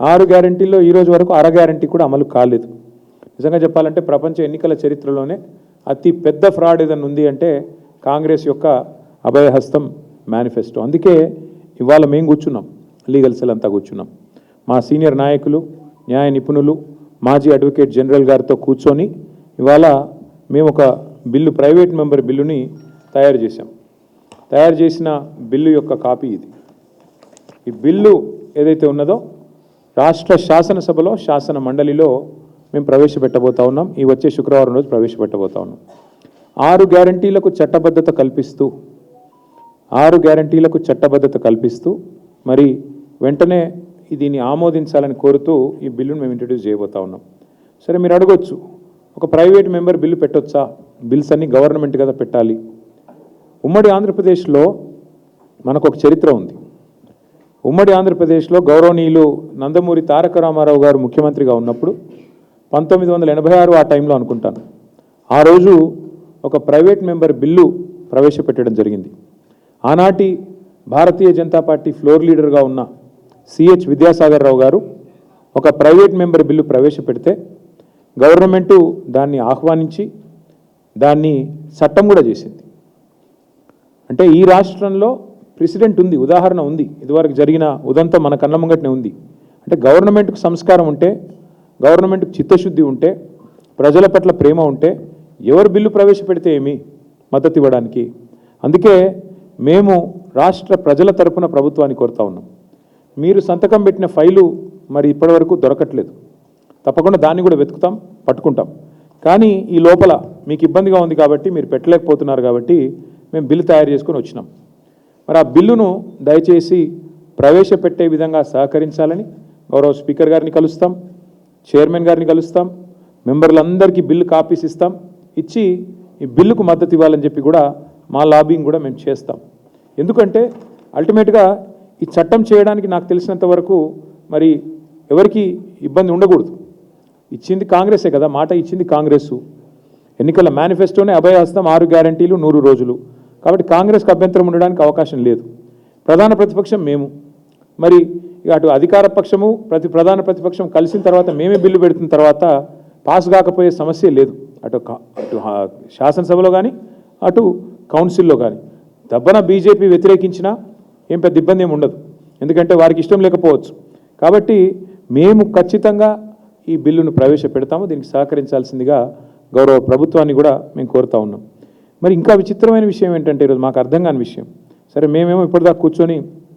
6 గ్యారంటీల్లో ఈ రోజు వరకు అర గ్యారంటీ కూడా అమలు కాలేదు. నిజంగా చెప్పాలంటే ప్రపంచ ఎన్నికల చరిత్రలోనే అతి పెద్ద ఫ్రాడ్ ఏదైనా ఉంది అంటే కాంగ్రెస్ యొక్క అభయహస్తం మేనిఫెస్టో. అందుకే ఇవాళ మేము కూర్చున్నాం, లీగల్ సెల్ అంతా కూర్చున్నాం. మా సీనియర్ నాయకులు, న్యాయ నిపుణులు, మాజీ అడ్వకేట్ జనరల్ గారితో కూర్చొని ఇవాళ మేము ఒక బిల్లు, ప్రైవేట్ మెంబర్ బిల్లుని తయారు చేశాం. తయారు చేసిన బిల్లు యొక్క కాపీ ఇది. ఈ బిల్లు ఏదైతే ఉన్నదో రాష్ట్ర శాసనసభలో, శాసన మండలిలో మేము ప్రవేశపెట్టబోతా ఉన్నాం. ఈ వచ్చే శుక్రవారం రోజు ప్రవేశపెట్టబోతా ఉన్నాం. 6 గ్యారంటీలకు చట్టబద్ధత కల్పిస్తూ, 6 గ్యారంటీలకు చట్టబద్ధత కల్పిస్తూ మరి వెంటనే దీన్ని ఆమోదించాలని కోరుతూ ఈ బిల్లును మేము ఇంట్రడ్యూస్ చేయబోతా ఉన్నాం. సరే, మీరు అడగొచ్చు, ఒక ప్రైవేట్ మెంబర్ బిల్లు పెట్టొచ్చా? బిల్స్ అన్ని గవర్నమెంట్ కదా పెట్టాలి. ఉమ్మడి ఆంధ్రప్రదేశ్లో మనకు ఒక చరిత్ర ఉంది. ఉమ్మడి ఆంధ్రప్రదేశ్లో గౌరవనీయులు నందమూరి తారక రామారావు గారు ముఖ్యమంత్రిగా ఉన్నప్పుడు 1986 ఆ టైంలో అనుకుంటాను, ఆ రోజు ఒక ప్రైవేట్ మెంబర్ బిల్లు ప్రవేశపెట్టడం జరిగింది. ఆనాటి భారతీయ జనతా పార్టీ ఫ్లోర్ లీడర్గా ఉన్న సిహెచ్ విద్యాసాగర్ రావు గారు ఒక ప్రైవేట్ మెంబర్ బిల్లు ప్రవేశపెడితే గవర్నమెంటు దాన్ని ఆహ్వానించి దాన్ని చట్టం కూడా చేసింది. అంటే ఈ రాష్ట్రంలో ప్రెసిడెంట్ ఉంది, ఉదాహరణ ఉంది, ఇదివరకు జరిగిన ఉదంతం మన కళ్ళ ముంగట్నే ఉంది. అంటే గవర్నమెంట్కు సంస్కారం ఉంటే, గవర్నమెంట్కు చిత్తశుద్ధి ఉంటే, ప్రజల పట్ల ప్రేమ ఉంటే ఎవరు బిల్లు ప్రవేశపెడితే ఏమి మద్దతు ఇవ్వడానికి. అందుకే మేము రాష్ట్ర ప్రజల తరపున ప్రభుత్వాన్ని కోరుతా ఉన్నాం. మీరు సంతకం పెట్టిన ఫైలు మరి ఇప్పటివరకు దొరకట్లేదు. తప్పకుండా దాన్ని కూడా వెతుకుతాం, పట్టుకుంటాం. కానీ ఈ లోపల మీకు ఇబ్బందిగా ఉంది కాబట్టి, మీరు పెట్టలేకపోతున్నారు కాబట్టి మేము బిల్లు తయారు చేసుకొని వచ్చినాం. మరి ఆ బిల్లును దయచేసి ప్రవేశపెట్టే విధంగా సహకరించాలని గౌరవ స్పీకర్ గారిని కలుస్తాం, చైర్మన్ గారిని కలుస్తాం, మెంబర్లందరికీ బిల్లు కాపీస్ ఇస్తాం, ఇచ్చి ఈ బిల్లుకు మద్దతు ఇవ్వాలని చెప్పి కూడా మా లాబింగ్ కూడా మేము చేస్తాం. ఎందుకంటే అల్టిమేట్గా ఈ చట్టం చేయడానికి నాకు తెలిసినంత వరకు మరి ఎవరికి ఇబ్బంది ఉండకూడదు. ఇచ్చింది కాంగ్రెసే కదా, మాట ఇచ్చింది కాంగ్రెస్. ఎన్నికల మేనిఫెస్టోనే అభయహస్తం, 6 గ్యారంటీలు 100 రోజులు. కాబట్టి కాంగ్రెస్కి అభ్యంతరం ఉండడానికి అవకాశం లేదు. ప్రధాన ప్రతిపక్షం మేము, మరి అటు అధికార పక్షము ప్రధాన ప్రతిపక్షం కలిసిన తర్వాత మేమే బిల్లు పెడుతున్న తర్వాత పాస్ కాకపోయే సమస్య లేదు. అటు శాసనసభలో కానీ అటు కౌన్సిల్లో కానీ దబ్బన బీజేపీ వ్యతిరేకించినా ఏం పెద్ద ఇబ్బంది ఏమి ఉండదు, ఎందుకంటే వారికి ఇష్టం లేకపోవచ్చు. కాబట్టి మేము ఖచ్చితంగా ఈ బిల్లును ప్రవేశపెడతాము. దీనికి సహకరించాల్సిందిగా గౌరవ ప్రభుత్వాన్ని కూడా మేము కోరుతా ఉన్నాం. మరి ఇంకా విచిత్రమైన విషయం ఏంటంటే ఈరోజు మాకు అర్థం కాని విషయం, సరే మేమేమో ఇప్పటిదాకా కూర్చొని